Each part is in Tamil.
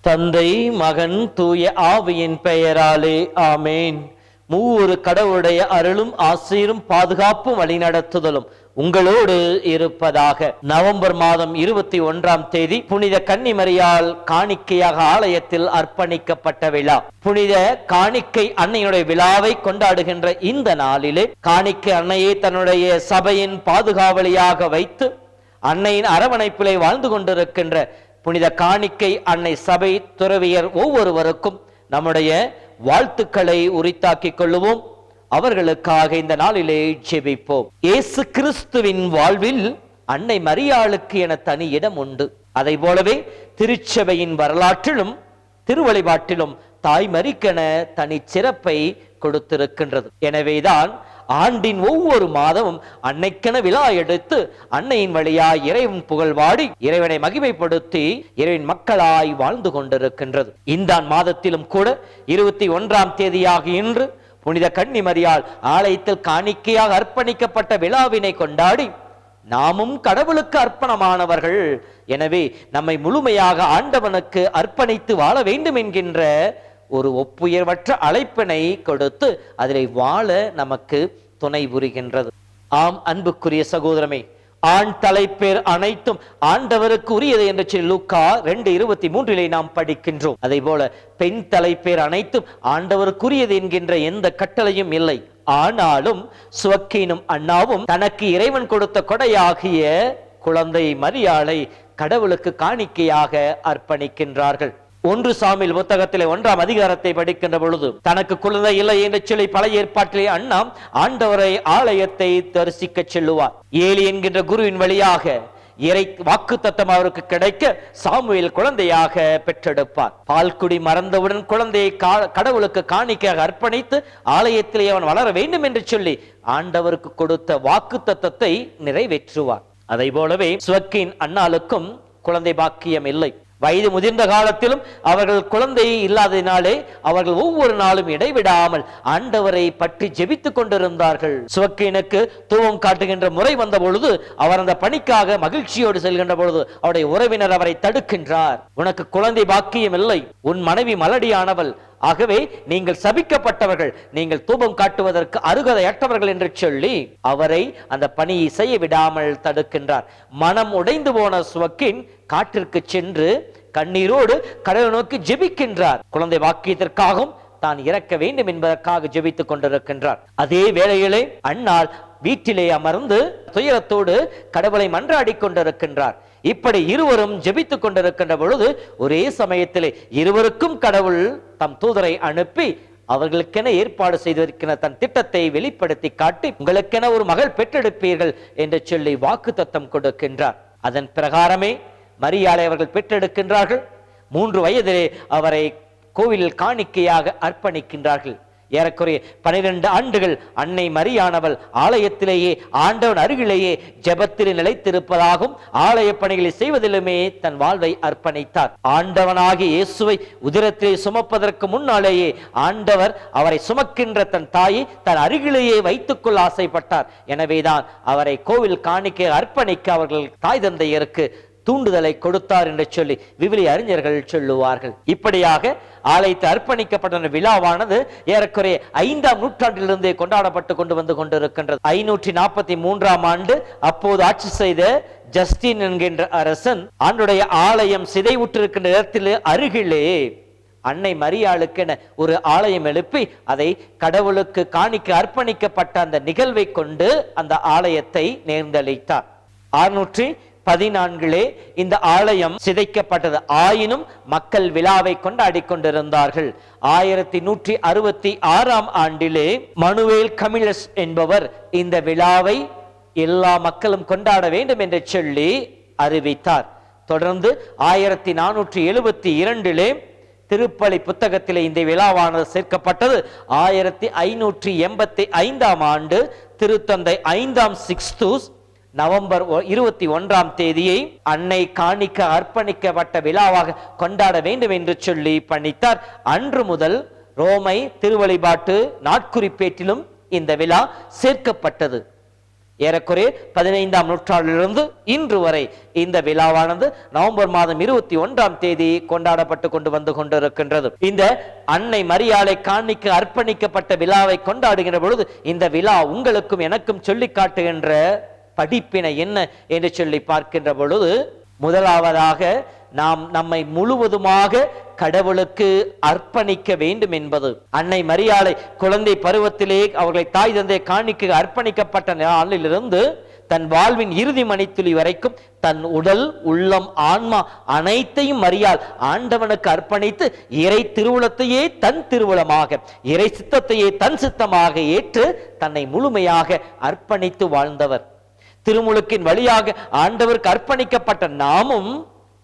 தந்தை மகன் தூய ஆவியின் பெயராலே ஆமேன். மூவொரு கடவுளுடைய அருளும் ஆசீரும் பாதுகாப்பும் வழிநடத்துதலும் உங்களோடு இருப்பதாக. நவம்பர் மாதம் 21ஆம் தேதி புனித கன்னிமரியால் காணிக்கையாக ஆலயத்தில் அர்ப்பணிக்கப்பட்ட விழா. புனித காணிக்கை அன்னையுடைய விழாவை கொண்டாடுகின்ற இந்த நாளிலே காணிக்கை அன்னையை தன்னுடைய சபையின் பாதுகாவலியாக வைத்து அன்னையின் அரவணைப்பிலே வாழ்ந்து கொண்டிருக்கின்ற புனித காணிக்கை அன்னை சபை துறவியர் ஒவ்வொருவருக்கும் நம்முடைய வாழ்த்துக்களை உரித்தாக்கிக் கொள்ளுவோம். அவர்களுக்காக இந்த நாளிலே ஜெபிப்போம். இயேசு கிறிஸ்துவின் வாழ்வில் அன்னை மரியாளுக்கு என தனி இடம் உண்டு. அதை போலவே திருச்சபையின் வரலாற்றிலும் திருவழிபாட்டிலும் தாய் மரிக்கென தனி சிறப்பை கொடுத்திருக்கின்றது. எனவேதான் ஆண்டின் ஒவ்வொரு மாதமும் அன்னைக்கென விழா எடுத்து அன்னையின் வழியாய் இறைவன் புகழ்வாடி இறைவனை மகிமைப்படுத்தி இறைவன் மக்களாய் வாழ்ந்து கொண்டிருக்கின்றது. இந்த மாதத்திலும் கூட 21ஆம் தேதியாக இன்று புனித கன்னிமரியால் ஆலயத்தில் காணிக்கையாக அர்ப்பணிக்கப்பட்ட விழாவினை கொண்டாடி நாமும் கடவுளுக்கு அர்ப்பணமானவர்கள், எனவே நம்மை முழுமையாக ஆண்டவனுக்கு அர்ப்பணித்து வாழ வேண்டும் என்கின்ற ஒரு ஒப்புயர்வற்ற அழைப்பினை கொடுத்து அதிலே வாழ நமக்கு துணை புரிகின்றது. ஆம் அன்புக்குரிய சகோதரமே, ஆண் தலைப்பேர் அனைத்தும் ஆண்டவருக்கு உரியது என்று சொல்லி லூக்கா 2:23 நாம் படிக்கின்றோம். அதே போல பெண் தலைப்பேர் அனைத்தும் ஆண்டவருக்குரியது என்கின்ற எந்த கட்டளையும் இல்லை. ஆனாலும் சுவக்கீனும் அண்ணாவும் தனக்கு இறைவன் கொடுத்த கொடையாகிய குழந்தை மரியாளை கடவுளுக்கு காணிக்கையாக அர்ப்பணிக்கின்றார்கள். 1 சாமுவேல் புத்தகத்திலே 1ஆம் அதிகாரத்தை படிக்கின்ற பொழுது தனக்கு குழந்தை இல்லை என்று சொல்லி பழைய ஏற்பாட்டிலே அண்ணா ஆண்டவரை ஆலயத்தை தரிசிக்க செல்லுவார். ஏலி என்கின்ற குருவின் வழியாக இறை வாக்கு தத்தம் அவருக்கு கிடைக்க சாமுவேல் குழந்தையாக பெற்றெடுப்பார். பால்குடி மறந்தவுடன் குழந்தையை கடவுளுக்கு காணிக்கையாக அர்ப்பணித்து ஆலயத்திலே அவன் வளர வேண்டும் என்று சொல்லி ஆண்டவருக்கு கொடுத்த வாக்கு தத்தத்தை நிறைவேற்றுவார். அதை போலவே சுவக்கின் அண்ணாளுக்கும் குழந்தை பாக்கியம் இல்லை. வயது முதிர்ந்த காலத்திலும் அவர்கள் குழந்தை இல்லாததினாலே அவர்கள் ஒவ்வொரு நாளும் இடைவிடாமல் ஆண்டவரை பற்றி ஜெபித்துக் கொண்டிருந்தார்கள். சுவக்கீனுக்கு தூவம் காட்டுகின்ற முறை வந்த பொழுது அவர் அந்த பணிக்காக மகிழ்ச்சியோடு செல்கின்ற பொழுது அவருடைய உறவினர் அவரை தடுக்கின்றார். உனக்கு குழந்தை பாக்கியம் இல்லை, உன் மனைவி மலடியானவள், ஆகவே நீங்கள் சபிக்கப்பட்டவர்கள், நீங்கள் தூபம் காட்டுவதற்கு அருகதையற்றவர்கள் என்று சொல்லி அவரை அந்த பணியை செய்ய விடாமல் தடுக்கின்றார். மனம் உடைந்து போன சுவக்கின் காட்டிற்கு சென்று கண்ணீரோடு கடவுளை நோக்கி ஜெபிக்கின்றார். குழந்தை வாக்கியத்திற்காகவும் தான் இறக்க வேண்டும் என்பதற்காக ஜெபித்துக் கொண்டிருக்கின்றார். அதே வேளையிலே அன்னாள் வீட்டிலே அமர்ந்து துயரத்தோடு கடவுளை மன்றாடி கொண்டிருக்கின்றார். இப்படி இருவரும் ஜெபித்துக் கொண்டிருக்கின்ற பொழுது ஒரே சமயத்திலே இருவருக்கும் கடவுள் தம் தூதரை அனுப்பி அவர்களுக்கென ஏற்பாடு செய்திருக்கிற தன் திட்டத்தை வெளிப்படுத்தி காட்டி உங்களுக்கென ஒரு மகள் பெற்றெடுப்பீர்கள் என்று சொல்லி வாக்கு தத்தம் கொடுக்கின்றார். அதன் பிரகாரமே மரியாளை அவர்கள் பெற்றெடுக்கின்றார்கள். 3 வயதிலே அவரை கோவிலில் காணிக்கையாக அர்ப்பணிக்கின்றார்கள். ஏறக்குறைய 12 ஆண்டுகள் அன்னை மரியானவள் ஆலயத்திலேயே ஆண்டவன் அருகிலேயே ஜெபத்திலே நிலைத்திருப்பதாகவும் ஆலய பணிகளை செய்வதிலுமே தன் வாழ்வை அர்ப்பணித்தார். ஆண்டவனாகிய இயேசுவை உதிரத்திலே சுமப்பதற்கு முன்னாலேயே ஆண்டவர் அவரை சுமக்கின்ற தன் தாயை தன் அருகிலேயே வைத்துக் கொள்ள ஆசைப்பட்டார். எனவேதான் அவரை கோவில் காணிக்கை அர்ப்பணிக்க அவர்கள் தாய் தந்தையருக்கு தூண்டுதலை கொடுத்தார் என்று சொல்லி விவிலிய அறிஞர்கள் சொல்லுவார்கள். இப்படியாக ஆலயத்தை அர்ப்பணிக்கப்பட்ட விழாவானது ஏறக்குறைய 5ஆம் நூற்றாண்டிலிருந்தே கொண்டாடப்பட்டு கொண்டு வந்து கொண்டிருக்கின்றது. 543ஆம் ஆண்டு அப்போது ஆட்சி செய்த ஜஸ்டின் என்கின்ற அரசன் அவனுடைய ஆலயம் சிதைவுற்றிருக்கின்ற இடத்திலே அருகிலே அன்னை மரியாளுக்கென ஒரு ஆலயம் எழுப்பி அதை கடவுளுக்கு காணிக்க அர்ப்பணிக்கப்பட்ட அந்த நிகழ்வை கொண்டு அந்த ஆலயத்தை நேர்ந்தளித்தார். 614 இந்த ஆலயம் சிதைக்கப்பட்டது. ஆயினும் மக்கள் விழாவை கொண்டாடி கொண்டிருந்தார்கள். 1166ஆம் ஆண்டிலே மனுவேல் கமிலஸ் என்பவர் இந்த விழாவை எல்லா மக்களும் கொண்டாட வேண்டும் என்று சொல்லி அறிவித்தார். தொடர்ந்து 1472 திருப்பலி புத்தகத்திலே இந்த விழாவானது சேர்க்கப்பட்டது 1585 ஆண்டு திருத்தந்தை 5ஆம் சிக்ஸ்தூஸ் நவம்பர் 21ஆம் தேதியை அன்னை காணிக்க அர்ப்பணிக்கப்பட்ட விழாவாக கொண்டாட வேண்டும் என்று சொல்லி பணித்தார். அன்று முதல் ரோமை திருவழிபாட்டு நாட்குறிப்பேட்டிலும் இந்த விழா சேர்க்கப்பட்டது. ஏறக்குறைய 15ஆம் நூற்றாண்டிலிருந்து இன்று வரை இந்த விழாவானது நவம்பர் மாதம் 21ஆம் தேதி கொண்டாடப்பட்டு கொண்டு வந்து கொண்டிருக்கின்றது. இந்த அன்னை மரியாளை காணிக்க அர்ப்பணிக்கப்பட்ட விழாவை கொண்டாடுகின்ற பொழுது இந்த விழா உங்களுக்கும் எனக்கும் சொல்லி காட்டுகின்ற படிப்பினை என்ன என்று சொல்லி பார்க்கின்ற பொழுது, முதலாவதாக நாம் நம்மை முழுவதுமாக கடவுளுக்கு அர்ப்பணிக்க வேண்டும் என்பது. அன்னை மரியாளை குழந்தை பருவத்திலே அவர்களை தாய் தந்தை காணிக்க அர்ப்பணிக்கப்பட்ட நாளிலிருந்து தன் வாழ்வின் இறுதி மணித்துளி வரைக்கும் தன் உடல், உள்ளம், ஆன்மா அனைத்தையும் மரியாள் ஆண்டவனுக்கு அர்ப்பணித்து இறை திருவுளத்தையே தன் திருவுளமாக, இறை சித்தத்தையே தன் சித்தமாக ஏற்று தன்னை முழுமையாக அர்ப்பணித்து வாழ்ந்தவர். திருமுழுக்கின் வழியாக ஆண்டவருக்கு அர்ப்பணிக்கப்பட்ட நாமும்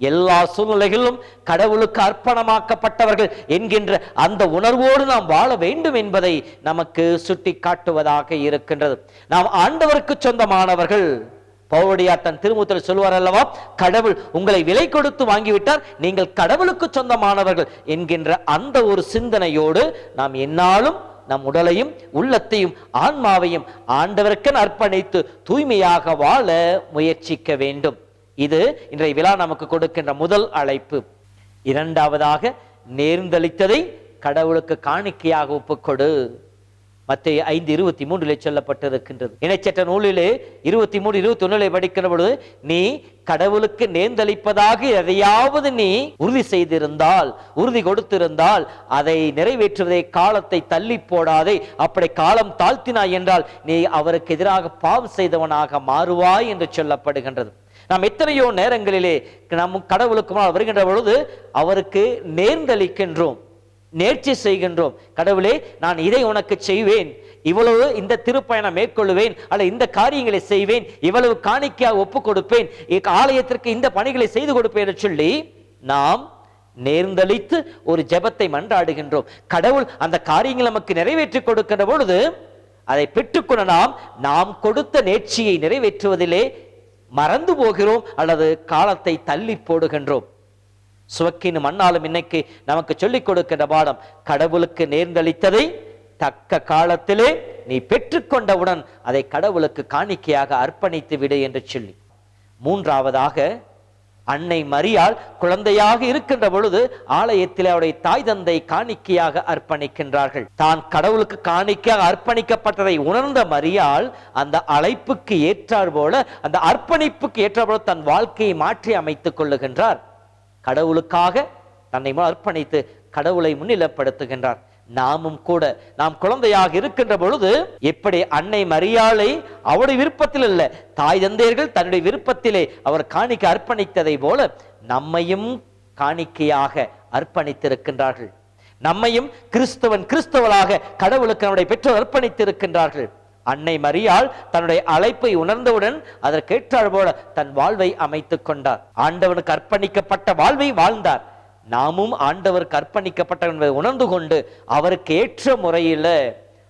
எல்லா சூழ்நிலைகளிலும் கடவுளுக்கு அர்ப்பணமாக்கப்பட்டவர்கள் என்கின்ற அந்த உணர்வோடு நாம் வாழ வேண்டும் என்பதை நமக்கு சுட்டி காட்டுவதாக இருக்கின்றது. நாம் ஆண்டவருக்கு சொந்தமானவர்கள். பவுலடியார் தன் திருமுகத்தில் சொல்வார் அல்லவா, கடவுள் உங்களை விலை கொடுத்து வாங்கிவிட்டார், நீங்கள் கடவுளுக்கு சொந்தமானவர்கள் என்கின்ற அந்த ஒரு சிந்தனையோடு நாம் எந்நாளும் நம் உடலையும் உள்ளத்தையும் ஆன்மாவையும் ஆண்டவருக்கு அர்ப்பணித்து தூய்மையாக வாழ முயற்சிக்க வேண்டும். இது இன்றைய விழா நமக்கு கொடுக்கின்ற முதல் அழைப்பு. இரண்டாவதாக, நேர்ந்தளித்ததை கடவுளுக்கு காணிக்கையாக ஒப்புக்கொடு. மத்தேயு 5:23 சொல்லப்பட்டிருக்கின்றது. இணைச்சட்ட நூலிலே 23-21 படிக்கிற பொழுது, நீ கடவுளுக்கு நேர்ந்தளிப்பதாக எதையாவது நீ உறுதி செய்திருந்தால், உறுதி கொடுத்திருந்தால் அதை நிறைவேற்றுவதை காலத்தை தள்ளி போடாதே. அப்படி காலம் தாழ்த்தினாய் என்றால் நீ அவருக்கு எதிராக பாவம் செய்தவனாக மாறுவாய் என்று சொல்லப்படுகின்றது. நாம் எத்தனையோ நேரங்களிலே நம் கடவுளுக்கு வருகின்ற பொழுது அவருக்கு நேர்ந்தளிக்கின்றோம், நேர்ச்சி செய்கின்றோம். கடவுளே, நான் இதை உனக்கு செய்வேன், இவ்வளவு இந்த திருப்பயணம் மேற்கொள்ளுவேன், அல்ல இந்த காரியங்களை செய்வேன், இவ்வளவு காணிக்கையாக ஒப்பு கொடுப்பேன், ஆலயத்திற்கு இந்த பணிகளை செய்து கொடுப்பேன் என்று சொல்லி நாம் நேர்ந்தளித்து ஒரு ஜெபத்தை மன்றாடுகின்றோம். கடவுள் அந்த காரியங்களை நமக்கு நிறைவேற்றி கொடுக்கின்ற பொழுது அதை பெற்றுக்கொள்ள நாம் கொடுத்த நேர்ச்சியை நிறைவேற்றுவதிலே மறந்து போகிறோம் அல்லது காலத்தை தள்ளி போடுகின்றோம். சுவக்கின் மண்ணாலும் இன்னைக்கு நமக்கு சொல்லிக் கொடுக்கின்ற பாடம், கடவுளுக்கு நேர்ந்தளித்ததை தக்க காலத்திலே நீ பெற்றுக்கொண்டவுடன் அதை கடவுளுக்கு காணிக்கையாக அர்ப்பணித்து விடு என்று சொல்லி. மூன்றாவதாக, அன்னை மரியாள் குழந்தையாக இருக்கின்ற பொழுது ஆலயத்தில் அவருடைய தாய் தந்தை காணிக்கையாக அர்ப்பணிக்கின்றார்கள். தான் கடவுளுக்கு காணிக்கையாக அர்ப்பணிக்கப்பட்டதை உணர்ந்த மரியாள் அந்த அழைப்புக்கு ஏற்றார் போல, அந்த அர்ப்பணிப்புக்கு ஏற்றார் போல தன் வாழ்க்கையை மாற்றி அமைத்துக் கொள்ளுகின்றார். கடவுளுக்காக தன்னை அர்ப்பணித்து கடவுளை முன்னிலைப்படுத்துகின்றார். நாமும் கூட நாம் குழந்தையாக இருக்கின்ற பொழுது எப்படி அன்னை மரியாளை அவருடைய விருப்பத்தில் அல்ல, தாய் தந்தையர்கள் தன்னுடைய விருப்பத்திலே அவர் காணிக்கை அர்ப்பணித்ததை போல நம்மையும் காணிக்கையாக அர்ப்பணித்திருக்கின்றார்கள். நம்மையும் கிறிஸ்தவளாக கடவுளுக்கு நம்முடைய பெற்றோர் அர்ப்பணித்திருக்கின்றார்கள். அன்னை மரியாள் தன்னுடைய அழைப்பை உணர்ந்தவுடன் அதற்கேற்றார் போல தன் வாழ்வை அமைத்துக் கொண்டார். ஆண்டவனுக்கு அர்ப்பணிக்கப்பட்ட வாழ்வை வாழ்ந்தார். நாமும் ஆண்டவருக்கு அர்ப்பணிக்கப்பட்ட என்பதை உணர்ந்து கொண்டு அவருக்கு ஏற்ற முறையில்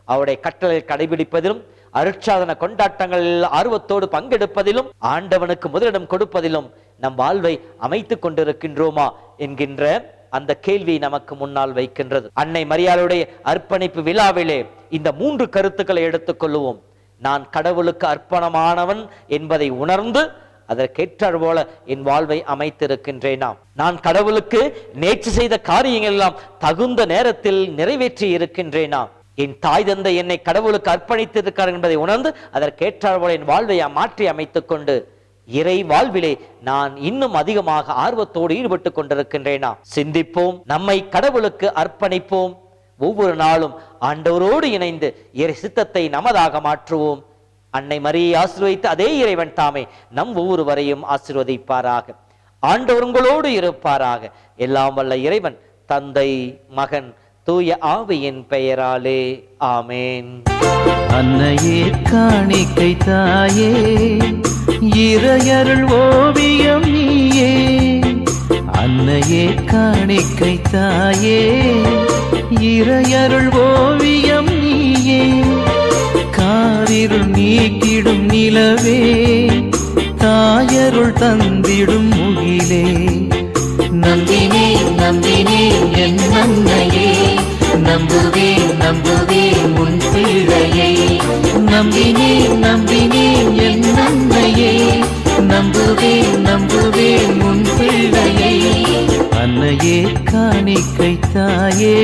அவருடைய கட்டளை கடைபிடிப்பதிலும், அருட்சாதன கொண்டாட்டங்களில் ஆர்வத்தோடு பங்கெடுப்பதிலும், ஆண்டவனுக்கு முதலிடம் கொடுப்பதிலும் நம் வாழ்வை அமைத்துக் கொண்டிருக்கின்றோமா என்கின்ற அந்த கேள்வி நமக்கு முன்னால் வைக்கின்றது. அன்னை மரியாளுடைய அர்ப்பணிப்பு விழாவிலே இந்த 3 கருத்துக்களை எடுத்துக் கொள்ளுவோம். நான் கடவுளுக்கு அர்ப்பணமானவன் என்பதை உணர்ந்து அதற்கேற்றார் போல என் வாழ்வை அமைத்திருக்கின்றேனா, நான் கடவுளுக்கு நேற்று செய்த காரியங்கள் எல்லாம் தகுந்த நேரத்தில் நிறைவேற்றி இருக்கின்றேனா, என் தாய் தந்தை என்னை கடவுளுக்கு அர்ப்பணித்திருக்கிறார் என்பதை உணர்ந்து அதற்கேற்றார் போல என் வாழ்வை மாற்றி அமைத்துக் கொண்டு இறை வாழ்விலே நான் இன்னும் அதிகமாக ஆர்வத்தோடு ஈடுபட்டுக் கொண்டிருக்கின்றேனா. சிந்திப்போம், நம்மை கடவுளுக்கு அர்ப்பணிப்போம். ஒவ்வொரு நாளும் ஆண்டவரோடு இணைந்து இறை சித்தத்தை நமதாக மாற்றுவோம். அன்னை மரியை ஆசீர்வதித்து அதே இறைவன் தாமே நம் ஒவ்வொருவரையும் ஆசீர்வதிப்பாராக. ஆண்டவர் உங்களோடு இருப்பாராக. எல்லாம் வல்ல இறைவன் தந்தை, மகன், தூய ஆவியின் பெயராலே ஆமேன். அன்னையே காணிக்கை தாயே, இறையருள் ஓவியம் நீயே, அன்னையே காணிக்கை தாயே, இறையருள் ஓவியம் நீயே, காரிருள் நீக்கிடும் நிலவே, தாயருள் தந்திடும் முகிலே. நம்பினேன் நம்பினேன் என் அன்னையே, நம்புவேன் நம்புவேன் உன் பிள்ளையை. நம்பினேன் நம்பினேன் என் அன்னையே, நம்புவேன் நம்புவேன் உன் பிள்ளையை. அன்னையே காணிக்கை தாயே.